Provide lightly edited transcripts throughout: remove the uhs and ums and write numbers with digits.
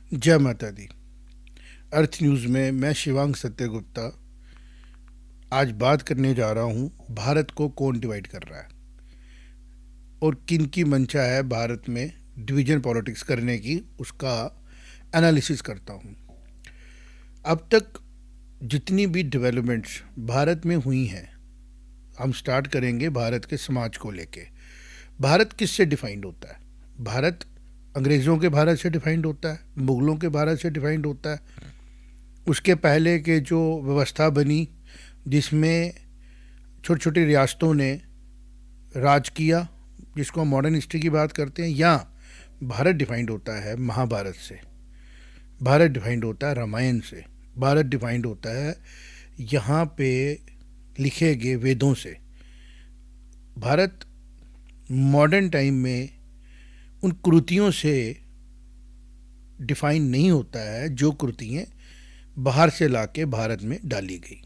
जय माता दी। अर्थ न्यूज़ में मैं शिवांग सत्यगुप्ता आज बात करने जा रहा हूँ भारत को कौन डिवाइड कर रहा है और किन की मंशा है भारत में डिवीजन पॉलिटिक्स करने की, उसका एनालिसिस करता हूँ। अब तक जितनी भी डेवलपमेंट्स भारत में हुई हैं, हम स्टार्ट करेंगे भारत के समाज को लेके। भारत किससे डिफाइंड होता है? भारत अंग्रेज़ों के भारत से डिफाइंड होता है, मुगलों के भारत से डिफाइंड होता है। उसके पहले के जो व्यवस्था बनी जिसमें छोटी छोटी रियासतों ने राज किया, जिसको हम मॉडर्न हिस्ट्री की बात करते हैं, या भारत डिफाइंड होता है महाभारत से, भारत डिफाइंड होता है रामायण से, भारत डिफाइंड होता है यहाँ पे लिखे गए वेदों से। भारत मॉडर्न टाइम में उन कृतियों से डिफाइन नहीं होता है जो कृतियाँ बाहर से लाके भारत में डाली गई।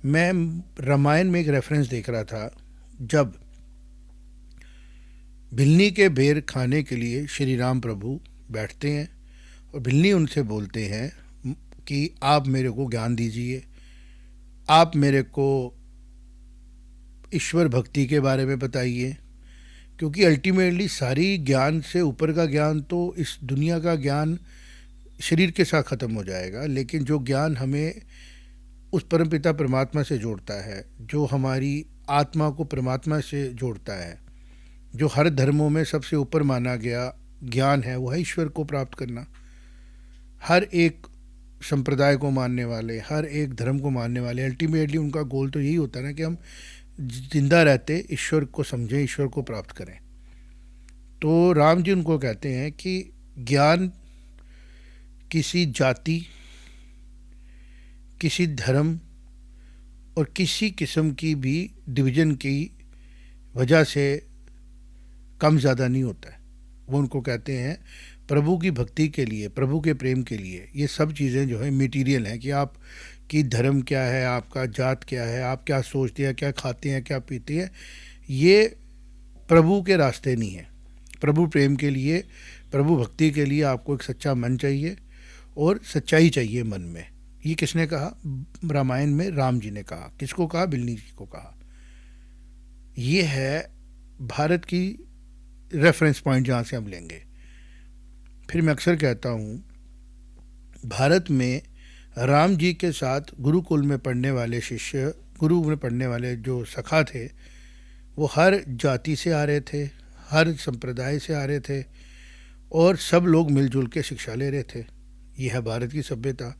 मैं रामायण में एक रेफरेंस देख रहा था, जब भिल्ली के बेर खाने के लिए श्री राम प्रभु बैठते हैं और भिल्ली उनसे बोलते हैं कि आप मेरे को ज्ञान दीजिए, आप मेरे को ईश्वर भक्ति के बारे में बताइए, क्योंकि अल्टीमेटली सारी ज्ञान से ऊपर का ज्ञान तो इस दुनिया का ज्ञान शरीर के साथ ख़त्म हो जाएगा, लेकिन जो ज्ञान हमें उस परमपिता परमात्मा से जोड़ता है, जो हमारी आत्मा को परमात्मा से जोड़ता है, जो हर धर्मों में सबसे ऊपर माना गया ज्ञान है, वो है ईश्वर को प्राप्त करना। हर एक संप्रदाय को मानने वाले, हर एक धर्म को मानने वाले, अल्टीमेटली उनका गोल तो यही होता है ना कि हम जिंदा रहते ईश्वर को समझें, ईश्वर को प्राप्त करें। तो राम जी उनको कहते हैं कि ज्ञान किसी जाति, किसी धर्म और किसी किस्म की भी डिवीज़न की वजह से कम ज़्यादा नहीं होता है। वो उनको कहते हैं प्रभु की भक्ति के लिए, प्रभु के प्रेम के लिए ये सब चीज़ें जो है मटेरियल हैं, कि आप की धर्म क्या है, आपका जात क्या है, आप क्या सोचते हैं, क्या खाते हैं, क्या पीते हैं, ये प्रभु के रास्ते नहीं है। प्रभु प्रेम के लिए, प्रभु भक्ति के लिए आपको एक सच्चा मन चाहिए और सच्चाई चाहिए मन में। ये किसने कहा? रामायण में राम जी ने कहा। किसको कहा? बिल्ली जी को कहा। ये है भारत की रेफरेंस पॉइंट जहाँ से हम लेंगे। फिर मैं अक्सर कहता हूँ, भारत में राम जी के साथ गुरुकुल में पढ़ने वाले शिष्य, गुरु में पढ़ने वाले जो सखा थे, वो हर जाति से आ रहे थे, हर संप्रदाय से आ रहे थे और सब लोग मिलजुल के शिक्षा ले रहे थे। यह है भारत की सभ्यता।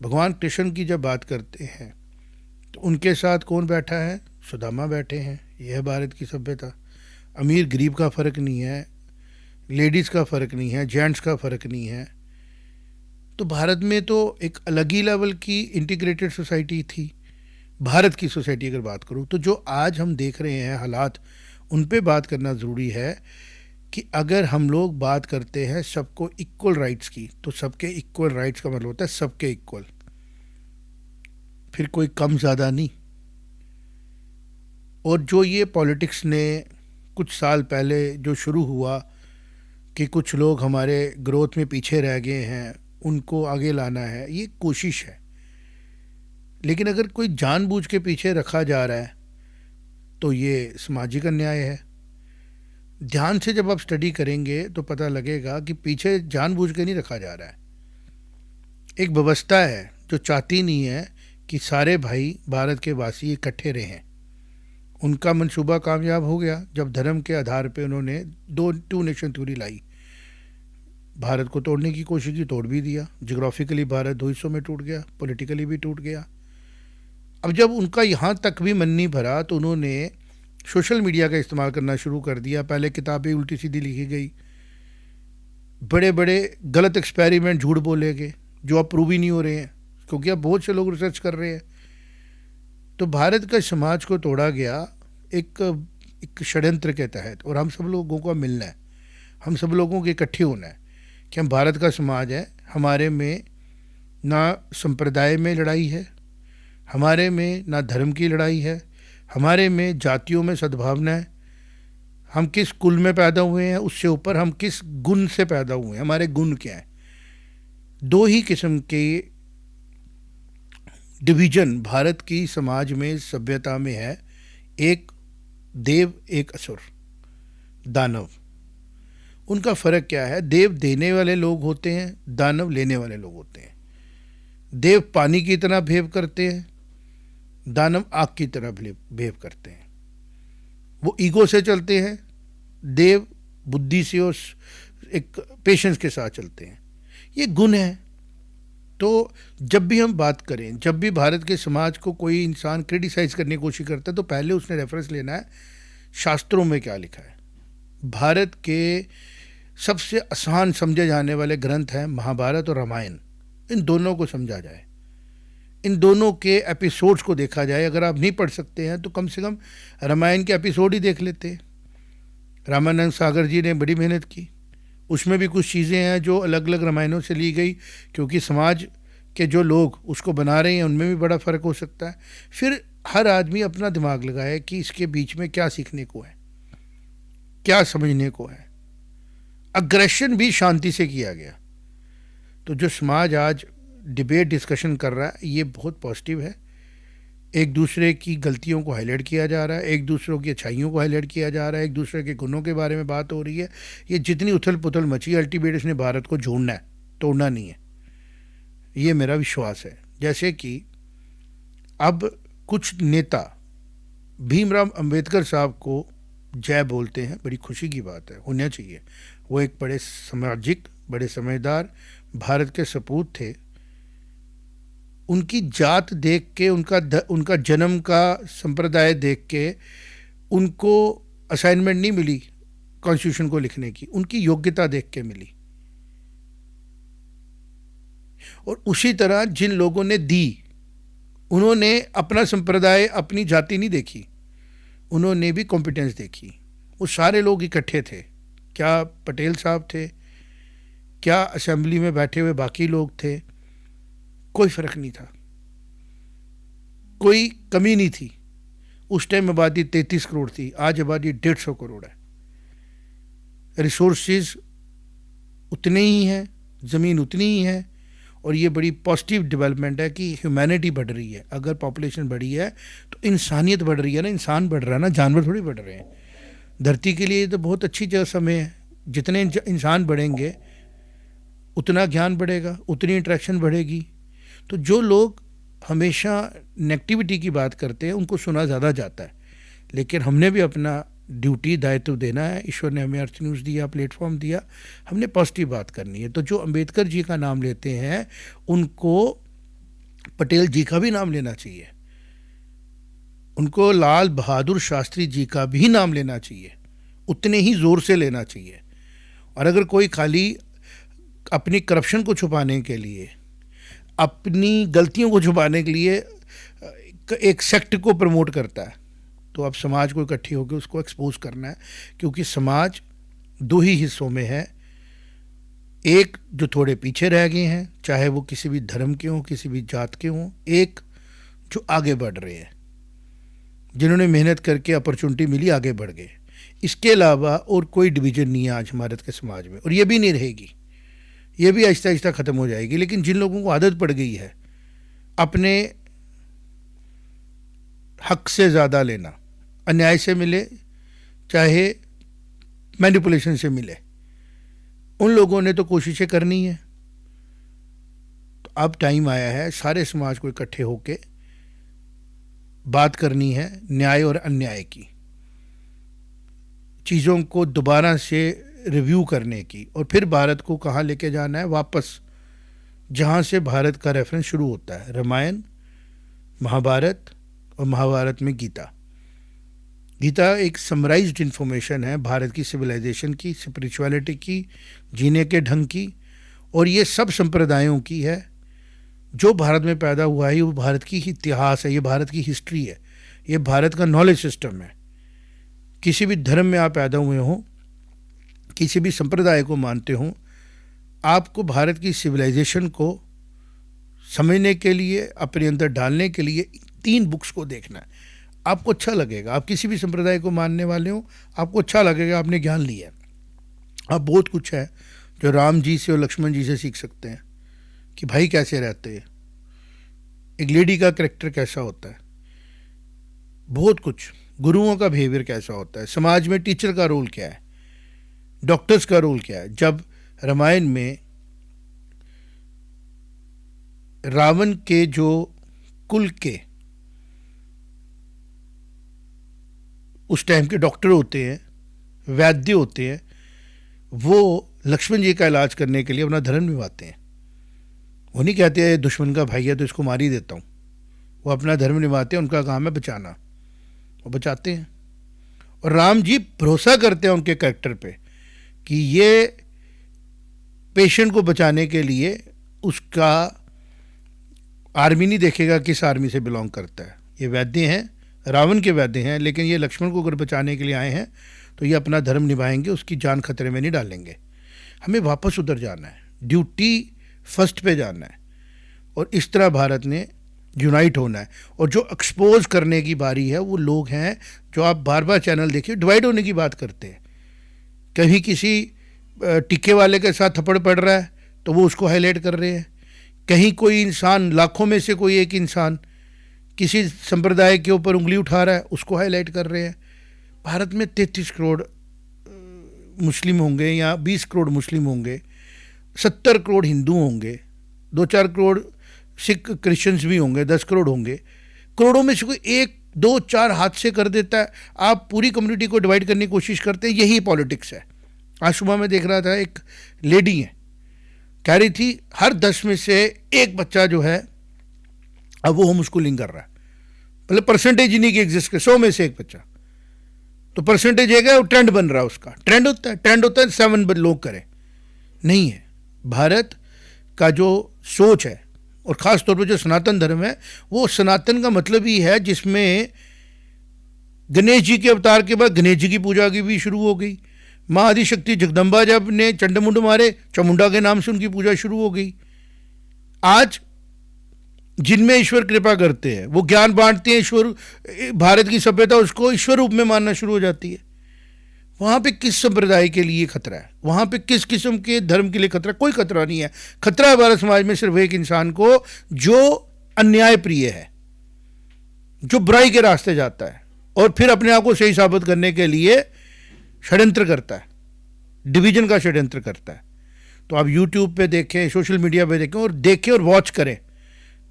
भगवान कृष्ण की जब बात करते हैं तो उनके साथ कौन बैठा है? सुदामा बैठे हैं। यह है भारत की सभ्यता। अमीर गरीब का फ़र्क नहीं है, लेडीज़ का फ़र्क नहीं है, जेंट्स का फ़र्क नहीं है। तो भारत में तो एक अलग ही लेवल की इंटीग्रेटेड सोसाइटी थी। भारत की सोसाइटी अगर बात करूँ तो जो आज हम देख रहे हैं हालात, उन पे बात करना ज़रूरी है कि अगर हम लोग बात करते हैं सबको इक्वल राइट्स की, तो सबके इक्वल राइट्स का मतलब होता है सबके इक्वल, फिर कोई कम ज़्यादा नहीं। और जो ये पॉलिटिक्स ने कुछ साल पहले जो शुरू हुआ कि कुछ लोग हमारे ग्रोथ में पीछे रह गए हैं, उनको आगे लाना है, ये कोशिश है। लेकिन अगर कोई जानबूझ के पीछे रखा जा रहा है तो ये सामाजिक अन्याय है। ध्यान से जब आप स्टडी करेंगे तो पता लगेगा कि पीछे जानबूझ के नहीं रखा जा रहा है। एक व्यवस्था है जो चाहती नहीं है कि सारे भाई भारत के वासी इकट्ठे रहें। उनका मंसूबा कामयाब हो गया जब धर्म के आधार पे उन्होंने टू नेशन थ्योरी लाई। भारत को तोड़ने की कोशिश की, तोड़ भी दिया। जियोग्राफिकली भारत दो हिस्सों में टूट गया, पॉलिटिकली भी टूट गया। अब जब उनका यहाँ तक भी मन नहीं भरा तो उन्होंने सोशल मीडिया का इस्तेमाल करना शुरू कर दिया। पहले किताबें उल्टी सीधी लिखी गई, बड़े बड़े गलत एक्सपेरिमेंट झूठ बोले गए जो अब प्रूव ही नहीं हो रहे हैं, क्योंकि अब बहुत से लोग रिसर्च कर रहे हैं। तो भारत का समाज को तोड़ा गया एक षड्यंत्र के तहत, और हम सब लोगों को मिलना है, हम सब लोगों के इकट्ठे होना है कि हम भारत का समाज है। हमारे में ना संप्रदाय में लड़ाई है, हमारे में ना धर्म की लड़ाई है, हमारे में जातियों में सद्भावना है। हम किस कुल में पैदा हुए हैं उससे ऊपर हम किस गुण से पैदा हुए हैं, हमारे गुण क्या हैं। दो ही किस्म के डिवीजन भारत की समाज में, सभ्यता में है। एक देव, एक असुर, दानव। उनका फर्क क्या है? देव देने वाले लोग होते हैं, दानव लेने वाले लोग होते हैं। देव पानी की तरह बिहेव करते हैं, दानव आग की तरह बिहेव करते हैं। वो ईगो से चलते हैं, देव बुद्धि से और एक पेशेंस के साथ चलते हैं। ये गुण है। तो जब भी हम बात करें, जब भी भारत के समाज को कोई इंसान क्रिटिसाइज करने की कोशिश करता है, तो पहले उसने रेफरेंस लेना है शास्त्रों में क्या लिखा है। भारत के सबसे आसान समझे जाने वाले ग्रंथ हैं महाभारत और रामायण। इन दोनों को समझा जाए, इन दोनों के एपिसोड्स को देखा जाए। अगर आप नहीं पढ़ सकते हैं तो कम से कम रामायण के एपिसोड ही देख लेते। रामानंद सागर जी ने बड़ी मेहनत की। उसमें भी कुछ चीज़ें हैं जो अलग अलग रामायणों से ली गई, क्योंकि समाज के जो लोग उसको बना रहे हैं उनमें भी बड़ा फ़र्क हो सकता है। फिर हर आदमी अपना दिमाग लगाए कि इसके बीच में क्या सीखने को है, क्या समझने को है। अग्रेशन भी शांति से किया गया। तो जो समाज आज डिबेट डिस्कशन कर रहा है, ये बहुत पॉजिटिव है। एक दूसरे की गलतियों को हाईलाइट किया जा रहा है, एक दूसरों की अच्छाइयों को हाईलाइट किया जा रहा है, एक दूसरे के गुणों के बारे में बात हो रही है। ये जितनी उथल पुथल मची, अल्टीमेट इसने भारत को जोड़ना है, तोड़ना नहीं है। ये मेरा विश्वास है। जैसे कि अब कुछ नेता भीमराव अंबेडकर साहब को जय बोलते हैं, बड़ी खुशी की बात है, होना चाहिए। वो एक बड़े सामाजिक, बड़े समझदार भारत के सपूत थे। उनकी जात देख के, उनका जन्म का संप्रदाय देख के उनको असाइनमेंट नहीं मिली कॉन्स्टिट्यूशन को लिखने की, उनकी योग्यता देख के मिली। और उसी तरह जिन लोगों ने दी, उन्होंने अपना संप्रदाय, अपनी जाति नहीं देखी, उन्होंने भी कॉम्पिटेंस देखी। वो सारे लोग इकट्ठे थे। क्या पटेल साहब थे, क्या असेंबली में बैठे हुए बाकी लोग थे, कोई फर्क नहीं था, कोई कमी नहीं थी। उस टाइम आबादी 33 करोड़ थी, आज आबादी 150 करोड़ है। रिसोर्सेज उतने ही हैं, ज़मीन उतनी ही है। और ये बड़ी पॉजिटिव डेवलपमेंट है कि ह्यूमैनिटी बढ़ रही है। अगर पॉपुलेशन बढ़ी है तो इंसानियत बढ़ रही है ना, इंसान बढ़ रहा है ना, जानवर थोड़ी बढ़ रहे हैं। धरती के लिए तो बहुत अच्छी जगह समय है। जितने इंसान बढ़ेंगे उतना ज्ञान बढ़ेगा, उतनी इंटरेक्शन बढ़ेगी। तो जो लोग हमेशा नेगेटिविटी की बात करते हैं उनको सुना ज़्यादा जाता है। लेकिन हमने भी अपना ड्यूटी, दायित्व देना है। ईश्वर ने हमें अर्थ न्यूज़ दिया, प्लेटफॉर्म दिया, हमने पॉजिटिव बात करनी है। तो जो अंबेडकर जी का नाम लेते हैं उनको पटेल जी का भी नाम लेना चाहिए, उनको लाल बहादुर शास्त्री जी का भी नाम लेना चाहिए, उतने ही ज़ोर से लेना चाहिए। और अगर कोई खाली अपनी करप्शन को छुपाने के लिए, अपनी गलतियों को छुपाने के लिए एक सेक्ट को प्रमोट करता है, तो अब समाज को इकट्ठी होकर उसको एक्सपोज करना है। क्योंकि समाज दो ही हिस्सों में है। एक जो थोड़े पीछे रह गए हैं, चाहे वो किसी भी धर्म के हों, किसी भी जात के हों, एक जो आगे बढ़ रहे हैं, जिन्होंने मेहनत करके अपॉर्चुनिटी मिली, आगे बढ़ गए। इसके अलावा और कोई डिवीज़न नहीं है आज भारत के समाज में, और ये भी नहीं रहेगी। ये भी आहिस्ता आहिस्ता ख़त्म हो जाएगी। लेकिन जिन लोगों को आदत पड़ गई है अपने हक से ज़्यादा लेना, अन्याय से मिले चाहे मैनिपुलेशन से मिले, उन लोगों ने तो कोशिशें करनी है। तो अब टाइम आया है सारे समाज को इकट्ठे होके बात करनी है न्याय और अन्याय की, चीज़ों को दोबारा से रिव्यू करने की, और फिर भारत को कहाँ लेके जाना है, वापस जहाँ से भारत का रेफरेंस शुरू होता है, रामायण, महाभारत, और महाभारत में गीता। गीता एक समराइज्ड इन्फॉर्मेशन है भारत की सिविलाइजेशन की, स्पिरिचुअलिटी की, जीने के ढंग की, और ये सब संप्रदायों की है। जो भारत में पैदा हुआ है वो भारत की इतिहास है, ये भारत की हिस्ट्री है, ये भारत का नॉलेज सिस्टम है। किसी भी धर्म में आप पैदा हुए हों, किसी भी संप्रदाय को मानते हों, आपको भारत की सिविलाइजेशन को समझने के लिए, अपने अंदर डालने के लिए 3 बुक्स को देखना है। आपको अच्छा लगेगा। आप किसी भी संप्रदाय को मानने वाले हो, आपको अच्छा लगेगा, आपने ज्ञान लिया है। आप बहुत कुछ है जो राम जी से और लक्ष्मण जी से सीख सकते हैं। कि भाई कैसे रहते हैं, एक लेडी का कैरेक्टर कैसा होता है, बहुत कुछ, गुरुओं का बिहेवियर कैसा होता है, समाज में टीचर का रोल क्या है, डॉक्टर्स का रोल क्या है। जब रामायण में रावण के जो कुल के उस टाइम के डॉक्टर होते हैं, वैद्य होते हैं, वो लक्ष्मण जी का इलाज करने के लिए अपना धर्म निभाते हैं। वो नहीं कहते हैं दुश्मन का भाई है तो इसको मार ही देता हूँ, वो अपना धर्म निभाते हैं, उनका काम है बचाना, वो बचाते हैं। और राम जी भरोसा करते हैं उनके कैरेक्टर पे कि ये पेशेंट को बचाने के लिए उसका आर्मी नहीं देखेगा किस आर्मी से बिलोंग करता है। ये वैद्य हैं, रावण के वैद्य हैं, लेकिन ये लक्ष्मण को अगर बचाने के लिए आए हैं तो ये अपना धर्म निभाएंगे, उसकी जान खतरे में नहीं डालेंगे। हमें वापस उधर जाना है, ड्यूटी फर्स्ट पे जाना है, और इस तरह भारत ने यूनाइट होना है। और जो एक्सपोज करने की बारी है वो लोग हैं जो आप बार बार चैनल देखिए डिवाइड होने की बात करते हैं। कहीं किसी टिक्के वाले के साथ थप्पड़ पड़ रहा है तो वो उसको हाईलाइट कर रहे हैं, कहीं कोई इंसान, लाखों में से कोई एक इंसान किसी संप्रदाय के ऊपर उंगली उठा रहा है उसको हाईलाइट कर रहे हैं। भारत में 33 करोड़ मुस्लिम होंगे या 20 करोड़ मुस्लिम होंगे, 70 करोड़ हिंदू होंगे, 2-4 करोड़ सिख क्रिश्चियंस भी होंगे, 10 करोड़ होंगे। करोड़ों में से कोई 1-2-4 हाथ से कर देता है, आप पूरी कम्युनिटी को डिवाइड करने की कोशिश करते हैं। यही पॉलिटिक्स है। आज सुबह में देख रहा था, एक लेडी है कह रही थी हर 10 में से एक बच्चा जो है अब वो होम स्कूलिंग कर रहा है। मतलब परसेंटेज ही नहीं की एग्जिस्ट कर, 100 में से एक बच्चा, तो परसेंटेज एक है, वो ट्रेंड बन रहा है, उसका ट्रेंड होता है 7 लोग करें। नहीं है। भारत का जो सोच है और ख़ास तौर पर जो सनातन धर्म है, वो सनातन का मतलब ही है जिसमें गणेश जी के अवतार के बाद गणेश जी की पूजा की भी शुरू हो गई। माँ आदिशक्ति जगदम्बा जब ने चंडमुंड मारे, चामुंडा के नाम से उनकी पूजा शुरू हो गई। आज जिनमें ईश्वर कृपा करते हैं वो ज्ञान बांटते हैं, ईश्वर, भारत की सभ्यता उसको ईश्वर रूप में मानना शुरू हो जाती है। वहाँ पे किस संप्रदाय के लिए खतरा है, वहाँ पे किस किस्म के धर्म के लिए खतरा? कोई खतरा नहीं है। खतरा है भारत समाज में सिर्फ एक इंसान को जो अन्याय प्रिय है, जो बुराई के रास्ते जाता है और फिर अपने आप को सही साबित करने के लिए षड्यंत्र करता है, डिवीजन का षड्यंत्र करता है। तो आप यूट्यूब पे देखें, सोशल मीडिया पे देखें और वॉच करें।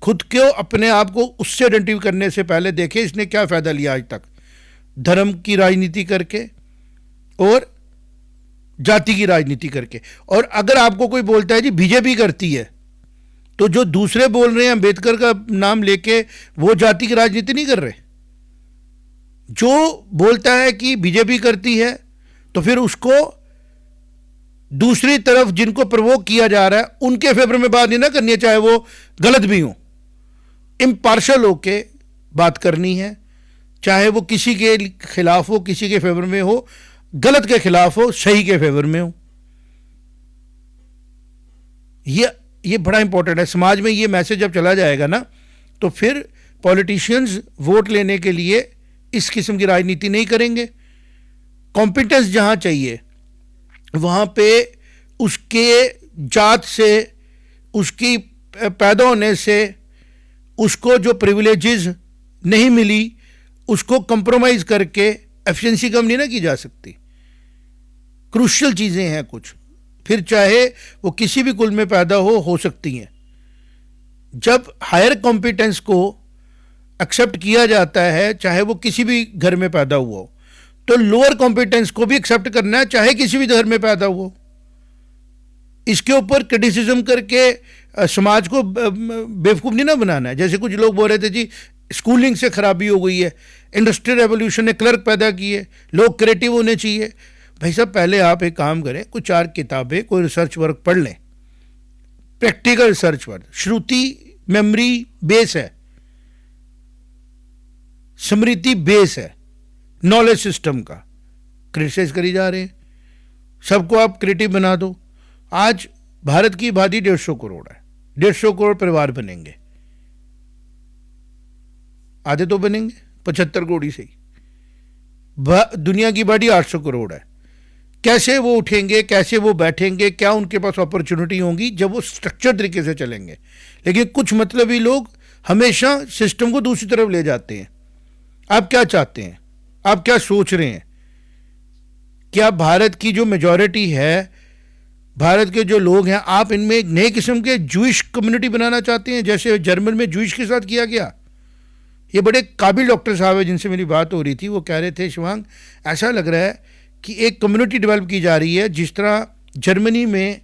खुद को, अपने आप को उससे आइडेंटिफाई करने से पहले देखें इसने क्या फ़ायदा लिया आज तक, धर्म की राजनीति करके और जाति की राजनीति करके। और अगर आपको कोई बोलता है जी बीजेपी करती है, तो जो दूसरे बोल रहे हैं अंबेडकर का नाम लेके, वो जाति की राजनीति नहीं कर रहे। जो बोलता है कि बीजेपी करती है तो फिर उसको दूसरी तरफ जिनको प्रवोक किया जा रहा है उनके फेवर में बात नहीं ना करनी है, चाहे वो गलत भी हो। इम्पार्शल होके बात करनी है, चाहे वो किसी के खिलाफ हो, किसी के फेवर में हो, गलत के खिलाफ हो, सही के फेवर में हो। ये बड़ा इंपॉर्टेंट है। समाज में ये मैसेज जब चला जाएगा ना, तो फिर पॉलिटिशियंस वोट लेने के लिए इस किस्म की राजनीति नहीं करेंगे। कॉम्पिटेंस जहां चाहिए वहां पे उसके जात से, उसकी पैदा होने से उसको जो प्रिविलेजेस नहीं मिली उसको कंप्रोमाइज करके एफिशिएंसी कम नहीं ना की जा सकती। क्रूशियल चीज़ें हैं कुछ, फिर चाहे वो किसी भी कुल में पैदा हो सकती हैं। जब हायर कॉम्पिटेंस को एक्सेप्ट किया जाता है, चाहे वो किसी भी घर में पैदा हुआ हो, तो लोअर कॉम्पिटेंस को भी एक्सेप्ट करना है, चाहे किसी भी घर में पैदा हुआ हो। इसके ऊपर क्रिटिसिज्म करके समाज को बेवकूफ़ नहीं ना बनाना है। जैसे कुछ लोग बोल रहे थे जी स्कूलिंग से खराबी हो गई है, इंडस्ट्रियल रेवोल्यूशन ने क्लर्क पैदा किए, लोग क्रिएटिव होने चाहिए। भाई साहब, पहले आप एक काम करें, कुछ 4 किताबें, कोई रिसर्च वर्क पढ़ लें, प्रैक्टिकल रिसर्च वर्क। श्रुति मेमोरी बेस है, स्मृति बेस है नॉलेज सिस्टम का। क्रिटिसाइज करी जा रहे हैं, सबको आप क्रिएटिव बना दो। आज भारत की आबादी 150 करोड़ है, 150 करोड़ परिवार बनेंगे, आधे तो बनेंगे 75 करोड़ ही सही। दुनिया की आबादी 800 करोड़ है, कैसे वो उठेंगे, कैसे वो बैठेंगे, क्या उनके पास अपॉर्चुनिटी होंगी जब वो स्ट्रक्चर तरीके से चलेंगे। लेकिन कुछ मतलबी लोग हमेशा सिस्टम को दूसरी तरफ ले जाते हैं। आप क्या चाहते हैं, आप क्या सोच रहे हैं? क्या भारत की जो मेजॉरिटी है, भारत के जो लोग हैं, आप इनमें एक नए किस्म के जूइश कम्युनिटी बनाना चाहते हैं, जैसे जर्मन में जूइश के साथ किया गया? ये बड़े काबिल डॉक्टर साहब है जिनसे मेरी बात हो रही थी, वो कह रहे थे, शिवांग ऐसा लग रहा है कि एक कम्युनिटी डेवलप की जा रही है, जिस तरह जर्मनी में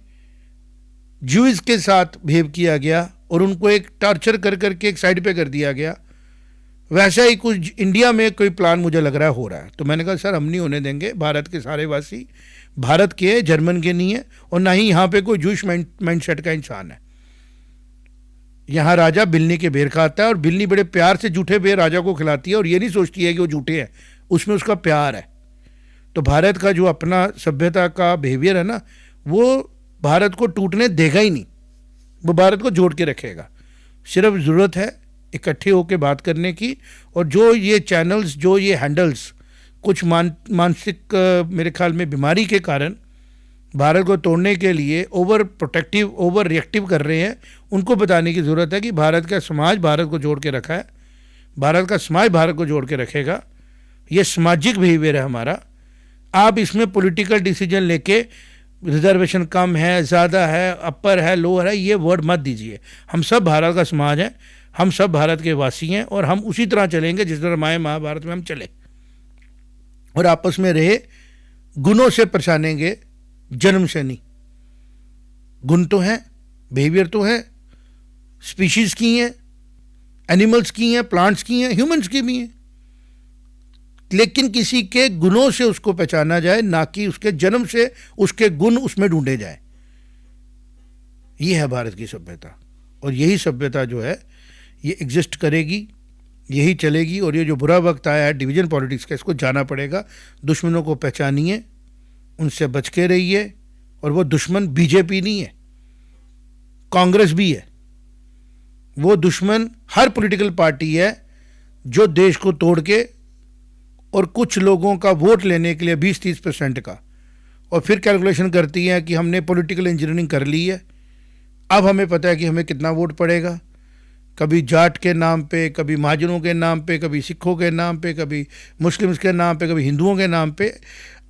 जूइस के साथ बिहेव किया गया और उनको एक टॉर्चर कर करके एक साइड पे कर दिया गया, वैसा ही कुछ इंडिया में कोई प्लान मुझे लग रहा है हो रहा है। तो मैंने कहा सर, हम नहीं होने देंगे। भारत के सारे वासी भारत के, जर्मन के नहीं है, और ना ही यहाँ पे कोई जूश माइंडसेट का इंसान है। यहाँ राजा बिल्ली के बेर खाता है, और बिल्ली बड़े प्यार से जूठे बेर राजा को खिलाती है, और ये नहीं सोचती है कि वो जूठे हैं, उसमें उसका प्यार है। तो भारत का जो अपना सभ्यता का बिहेवियर है ना, वो भारत को टूटने देगा ही नहीं, वो भारत को जोड़ के रखेगा। सिर्फ ज़रूरत है इकट्ठे होकर बात करने की। और जो ये चैनल्स, जो ये हैंडल्स कुछ मानसिक मेरे ख्याल में बीमारी के कारण भारत को तोड़ने के लिए ओवर प्रोटेक्टिव, ओवर रिएक्टिव कर रहे हैं, उनको बताने की ज़रूरत है कि भारत का समाज भारत को जोड़ के रखा है, भारत का समाज भारत को जोड़ के रखेगा। ये सामाजिक बिहेवियर है हमारा। आप इसमें पॉलिटिकल डिसीजन लेके रिजर्वेशन कम है, ज़्यादा है, अपर है, लोअर है, ये वर्ड मत दीजिए। हम सब भारत का समाज है, हम सब भारत के वासी हैं, और हम उसी तरह चलेंगे जिस तरह माए महाभारत में हम चले, और आपस में रहे, गुणों से पहचानेंगे, जन्म से नहीं। गुण तो हैं, बिहेवियर तो है, स्पीशीज की हैं, एनिमल्स की हैं, प्लांट्स की हैं, ह्यूमंस की भी हैं, लेकिन किसी के गुणों से उसको पहचाना जाए, ना कि उसके जन्म से उसके गुण उसमें ढूंढे जाए। ये है भारत की सभ्यता, और यही सभ्यता जो है ये एग्जिस्ट करेगी, यही चलेगी। और ये जो बुरा वक्त आया है डिवीजन पॉलिटिक्स का, इसको जाना पड़ेगा। दुश्मनों को पहचानिए, उनसे बच के रहिए, और वो दुश्मन बीजेपी नहीं है, कांग्रेस भी है। वो दुश्मन हर पॉलिटिकल पार्टी है जो देश को तोड़ के और कुछ लोगों का वोट लेने के लिए 20-30% का, और फिर कैलकुलेशन करती है कि हमने पॉलिटिकल इंजीनियरिंग कर ली है, अब हमें पता है कि हमें कितना वोट पड़ेगा। कभी जाट के नाम पे, कभी महाजनों के नाम पे, कभी सिखों के नाम पे, कभी मुस्लिम्स के नाम पे, कभी हिंदुओं के नाम पे।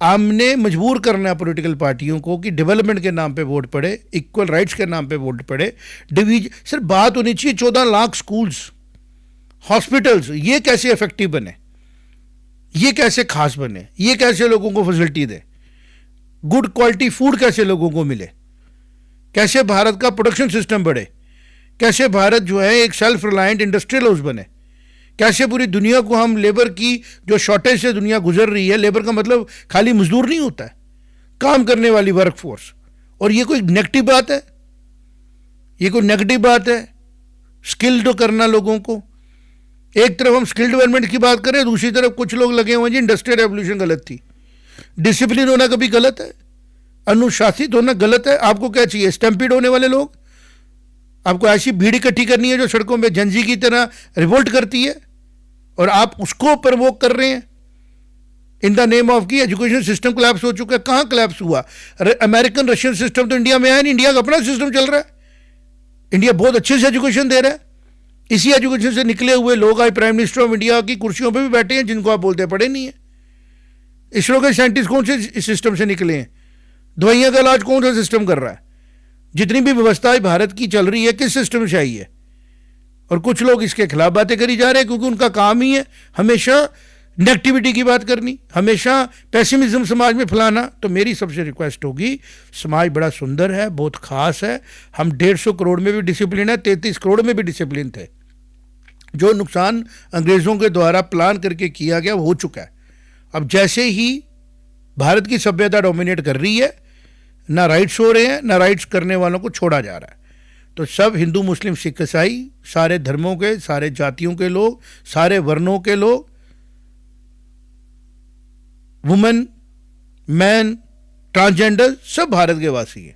हमने मजबूर करना है पॉलिटिकल पार्टियों को कि डेवलपमेंट के नाम पे वोट पड़े, इक्वल राइट्स के नाम पे वोट पड़े, सिर्फ बात होनी चाहिए 14 लाख स्कूल्स, हॉस्पिटल्स, ये कैसे इफेक्टिव बने, ये कैसे खास बने, ये कैसे लोगों को फैसिलिटी दे, गुड क्वालिटी फूड कैसे लोगों को मिले, कैसे भारत का प्रोडक्शन सिस्टम बढ़े, कैसे भारत जो है एक सेल्फ रिलायंट इंडस्ट्रियल हाउस बने, कैसे पूरी दुनिया को हम लेबर की जो शॉर्टेज से दुनिया गुजर रही है, लेबर का मतलब खाली मजदूर नहीं होता है, काम करने वाली वर्क फोर्स। और ये कोई नेगेटिव बात है? ये कोई नेगेटिव बात है? स्किल्ड करना लोगों को, एक तरफ हम स्किल डेवलपमेंट की बात करें, दूसरी तरफ कुछ लोग लगे हुए जी इंडस्ट्रियल रेवोल्यूशन गलत थी। डिसिप्लिन होना कभी गलत है? अनुशासित होना गलत है? आपको क्या चाहिए? स्टैम्पीड होने वाले लोग? आपको ऐसी भीड़ इकट्ठी करनी है जो सड़कों में जंजी की तरह रिवोल्ट करती है, और आप उसको प्रवोक कर रहे हैं इन द नेम ऑफ की एजुकेशन सिस्टम कोलैप्स हो चुका है। कहां कोलैप्स हुआ? अमेरिकन रशियन सिस्टम तो इंडिया में है नहीं, इंडिया का अपना सिस्टम चल रहा है। इंडिया बहुत अच्छे से एजुकेशन दे रहा है। इसी एजुकेशन से निकले हुए लोग आज प्राइम मिनिस्टर ऑफ इंडिया की कुर्सियों पर भी बैठे हैं, जिनको आप बोलते पढ़े नहीं है। इसरो के साइंटिस्ट कौन से सिस्टम से निकले हैं? दवाइयां का इलाज कौन सा सिस्टम कर रहा है? जितनी भी व्यवस्थाएं भारत की चल रही है किस सिस्टम से आई है? और कुछ लोग इसके खिलाफ बातें करी जा रहे हैं, क्योंकि उनका काम ही है हमेशा नेगेटिविटी की बात करनी, हमेशा पेसिमिज्म समाज में फैलाना। तो मेरी सबसे रिक्वेस्ट होगी, समाज बड़ा सुंदर है, बहुत खास है। हम 150 करोड़ में भी डिसिप्लिन है, 33 करोड़ में भी डिसिप्लिन थे। जो नुकसान अंग्रेज़ों के द्वारा प्लान करके किया गया वो हो चुका है। अब जैसे ही भारत की सभ्यता डोमिनेट कर रही है, ना राइट्स हो रहे हैं, ना राइट्स करने वालों को छोड़ा जा रहा है। तो सब हिंदू, मुस्लिम, सिख, ईसाई, सारे धर्मों के, सारे जातियों के लोग, सारे वर्णों के लोग, वुमेन, मैन, ट्रांसजेंडर, सब भारत के वासी हैं।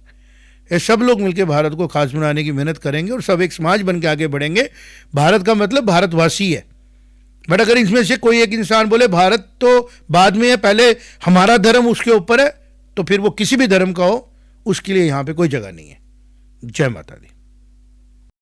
ये सब लोग मिलकर भारत को खास बनाने की मेहनत करेंगे और सब एक समाज बन के आगे बढ़ेंगे। भारत का मतलब भारतवासी है। बट अगर इसमें से कोई एक इंसान बोले भारत तो बाद में है, पहले हमारा धर्म उसके ऊपर है, तो फिर वो किसी भी धर्म का हो, उसके लिए यहाँ पे कोई जगह नहीं है। जय माता दी।